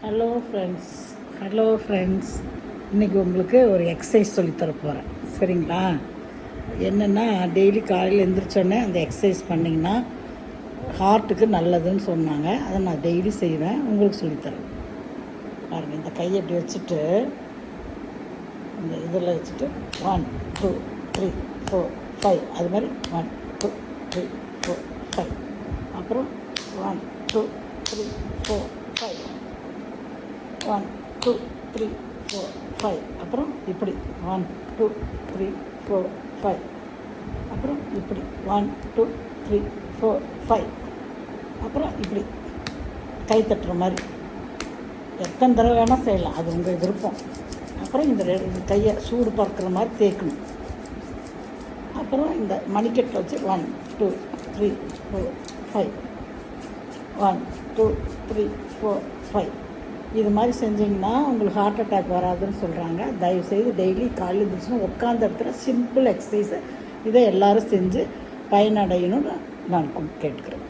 Hello friends இன்றைக்கி உங்களுக்கு ஒரு எக்ஸசைஸ் சொல்லித்தர போகிறேன். சரிங்களா? என்னென்னா, டெய்லி காலையில் எழுந்திரிச்சோடனே அந்த எக்ஸசைஸ் பண்ணிங்கன்னா ஹார்ட்டுக்கு நல்லதுன்னு சொன்னாங்க. அதை நான் டெய்லி செய்வேன், உங்களுக்கு சொல்லித்தரேன். பாருங்கள், இந்த கையை இப்படி வச்சுட்டு இந்த இதில் வச்சுட்டு 1 2 3 4 5 அது மாதிரி 1 2 3 4 5 அப்புறம் 1 2 3 4 5 1 2 3 4 5 அப்புறம் இப்படி 1 2 3 4 5 அப்புறம் இப்படி 1 2 3 4 5 அப்புறம் இப்படி கை தட்டுற மாதிரி எத்தனை தடவை வேணால் செய்யலாம், அது உங்கள் விருப்பம். அப்புறம் இந்த கையை சூடு பார்க்குற மாதிரி தேய்க்கணும். அப்புறம் இந்த மணிக்கட்டில் வச்சு 1 2 3 4 5 1 2 3 4 5 இது மாதிரி செஞ்சிங்கன்னா உங்களுக்கு ஹார்ட் அட்டாக் வராதுன்னு சொல்கிறாங்க. தயவுசெய்து டெய்லி காலையில் இருந்துச்சுன்னா உட்காந்த இடத்துல சிம்பிள் எக்ஸசைஸை இதை எல்லோரும் செஞ்சு பயனடையணும்னு நான் கேட்டுக்கிறேன்.